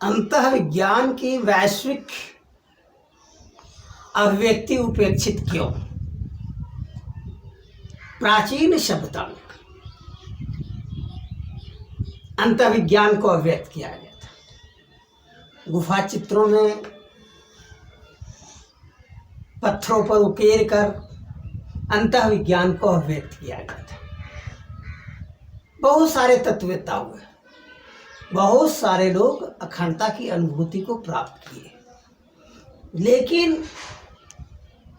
अंतःविज्ञान की वैश्विक अभिव्यक्ति उपेक्षित क्यों? प्राचीन सभ्यता में अंतःविज्ञान को अभिव्यक्त किया गया था। गुफा चित्रों में पत्थरों पर उकेर कर अंतःविज्ञान को अभिव्यक्त किया गया था। बहुत सारे तत्ववेत्ता हुए, बहुत सारे लोग अखंडता की अनुभूति को प्राप्त किए, लेकिन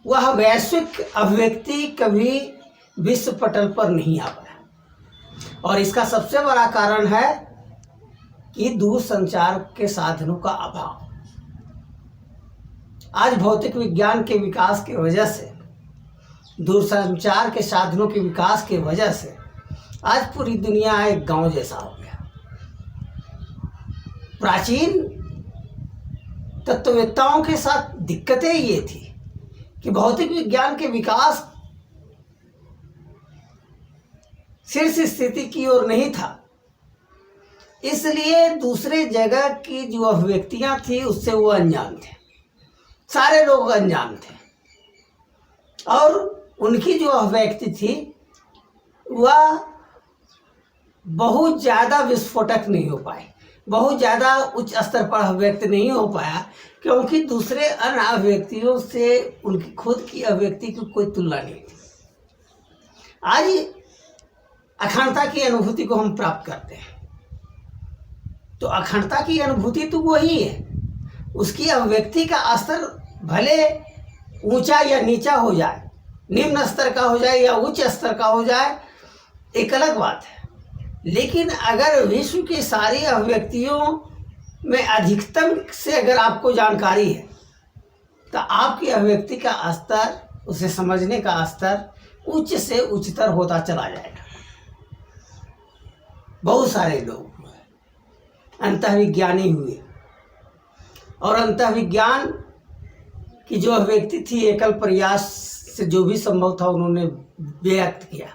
वह वैश्विक अभिव्यक्ति कभी विश्व पटल पर नहीं आ पाया। और इसका सबसे बड़ा कारण है कि दूरसंचार के साधनों का अभाव। आज भौतिक विज्ञान के विकास की वजह से, दूरसंचार के साधनों के विकास की वजह से आज पूरी दुनिया एक गांव जैसा हो गया। प्राचीन तत्ववेत्ताओं के साथ दिक्कतें ये थी कि भौतिक विज्ञान के विकास शीर्ष स्थिति की ओर नहीं था, इसलिए दूसरे जगह की जो अभिव्यक्तियां थी उससे वो अनजान थे। सारे लोग अनजान थे और उनकी जो अभिव्यक्ति थी वह बहुत ज़्यादा विस्फोटक नहीं हो पाई, बहुत ज़्यादा उच्च स्तर पर अभिव्यक्त नहीं हो पाया, क्योंकि दूसरे अन्य अभिव्यक्तियों से उनकी खुद की अभिव्यक्ति की कोई तुलना नहीं थी। आज अखंडता की अनुभूति को हम प्राप्त करते हैं, तो अखंडता की अनुभूति तो वही है, उसकी अभिव्यक्ति का स्तर भले ऊंचा या नीचा हो जाए, निम्न स्तर का हो जाए या उच्च स्तर का हो जाए, एक अलग बात है। लेकिन अगर विश्व की सारी अभिव्यक्तियों में अधिकतम से अगर आपको जानकारी है तो आपकी अभिव्यक्ति का स्तर, उसे समझने का स्तर उच्च से उच्चतर होता चला जाएगा। बहुत सारे लोग अंतःविज्ञानी हुए और अंतःविज्ञान की जो अभिव्यक्ति थी एकल प्रयास से जो भी संभव था उन्होंने व्यक्त किया।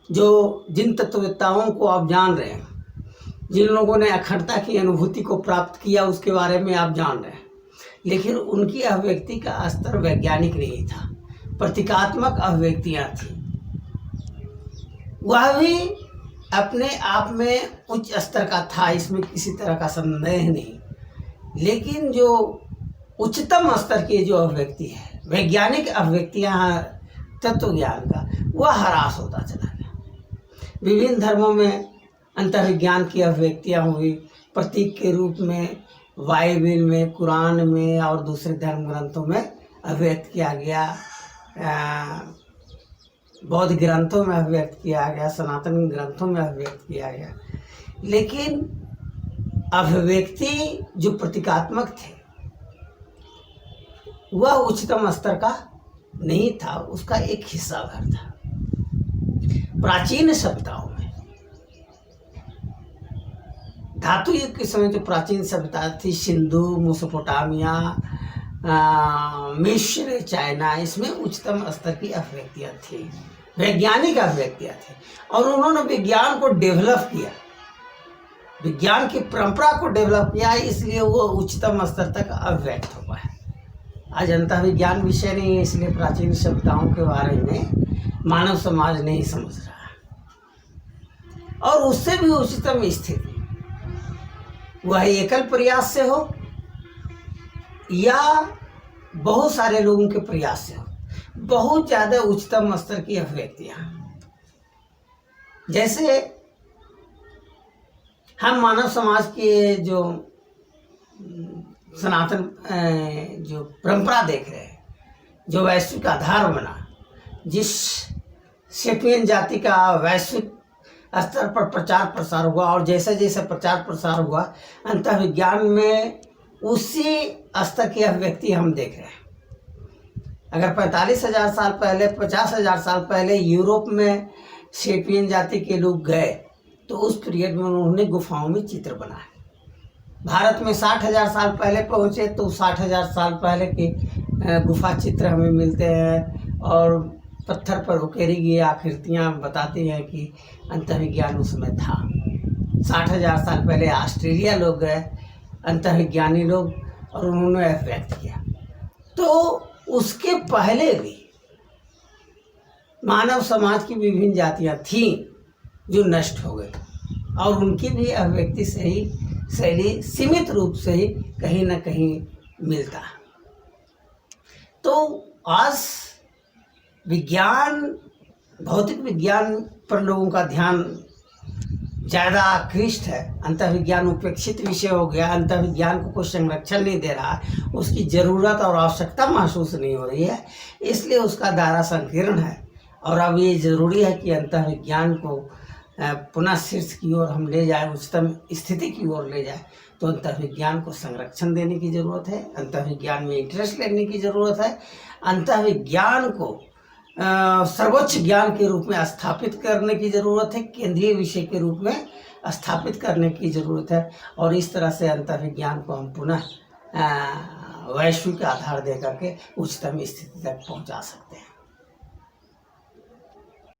जिन तत्ववेत्ताओं को आप जान रहे हैं, जिन लोगों ने अखंडता की अनुभूति को प्राप्त किया, उसके बारे में आप जान रहे हैं, लेकिन उनकी अभिव्यक्ति का स्तर वैज्ञानिक नहीं था, प्रतीकात्मक अभिव्यक्तियां थी। वह भी अपने आप में उच्च स्तर का था, इसमें किसी तरह का संदेह नहीं, लेकिन जो उच्चतम स्तर की जो अभिव्यक्ति है, वैज्ञानिक अभिव्यक्तियां तत्व ज्ञान का, वह ह्रास होता चला गया। विभिन्न धर्मों में अंतःविज्ञान की अभिव्यक्तियां हुई, प्रतीक के रूप में बाइबिल में, कुरान में और दूसरे धर्म ग्रंथों में अभिव्यक्त किया गया, बौद्ध ग्रंथों में अभिव्यक्त किया गया, सनातन ग्रंथों में अभिव्यक्त किया गया। लेकिन अभिव्यक्ति जो प्रतीकात्मक थे वह उच्चतम स्तर का नहीं था, उसका एक हिस्सा भर था। प्राचीन सभ्यताओं में, धातु युग के समय जो प्राचीन सभ्यता थी, सिंधु, मेसोपोटामिया, मिस्र, चाइना, इसमें उच्चतम स्तर की अभिव्यक्तियां थी, वैज्ञानिक अभिव्यक्तियां थी। और उन्होंने विज्ञान को डेवलप किया, विज्ञान की परंपरा को डेवलप किया, इसलिए वो उच्चतम स्तर तक अभिव्यक्त हो पाया। आज अंतःविज्ञान विषय नहीं है, इसलिए प्राचीन सभ्यताओं के बारे में मानव समाज नहीं समझ रहा। और उससे भी उच्चतम स्थिति वह एकल प्रयास से हो या बहुत सारे लोगों के प्रयास से हो, बहुत ज़्यादा उच्चतम स्तर की अभिव्यक्तियां। जैसे हम मानव समाज के जो सनातन जो परंपरा देख रहे हैं, जो वैश्विक आधार बना, जिस सेपियन जाति का वैश्विक स्तर पर प्रचार प्रसार हुआ, और जैसे जैसे प्रचार प्रसार हुआ अंतःविज्ञान में उसी स्तर की अभिव्यक्ति हम देख रहे हैं। अगर 45,000 साल पहले, 50,000 साल पहले यूरोप में सेपियन जाति के लोग गए तो उस पीरियड में उन्होंने गुफाओं में चित्र बनाए। भारत में 60,000 साल पहले पहुँचे तो 60,000 साल पहले के गुफा चित्र हमें मिलते हैं, और पत्थर पर उकेरी गई आकृतियाँ बताती हैं कि अंतःविज्ञान उसमें था। 60,000 साल पहले ऑस्ट्रेलिया लोग गए अंतर्विज्ञानी लोग, और उन्होंने व्यक्त किया। तो उसके पहले भी मानव समाज की विभिन्न जातियां थीं जो नष्ट हो गई, और उनकी भी अभिव्यक्ति से ही शैली सीमित रूप से ही कहीं न कहीं मिलता है। तो आज विज्ञान, भौतिक विज्ञान पर लोगों का ध्यान ज़्यादा आकृष्ट है। अंतर्विज्ञान उपेक्षित विषय हो गया, अंतर्विज्ञान को कोई संरक्षण नहीं दे रहा, उसकी ज़रूरत और आवश्यकता महसूस नहीं हो रही है, इसलिए उसका दायरा संकीर्ण है। और अब ये ज़रूरी है कि अंतर्विज्ञान को पुनः शीर्ष की ओर हम ले जाए, उच्चतम स्थिति की ओर ले जाए। तो अंतर्विज्ञान को संरक्षण देने की ज़रूरत है, अंतर्विज्ञान में इंटरेस्ट लेने की ज़रूरत है, अंतर्विज्ञान को सर्वोच्च ज्ञान के रूप में स्थापित करने की ज़रूरत है, केंद्रीय विषय के रूप में स्थापित करने की ज़रूरत है। और इस तरह से अंतर्विज्ञान को हम पुनः वैश्विक आधार दे करके उच्चतम स्थिति तक पहुंचा सकते हैं।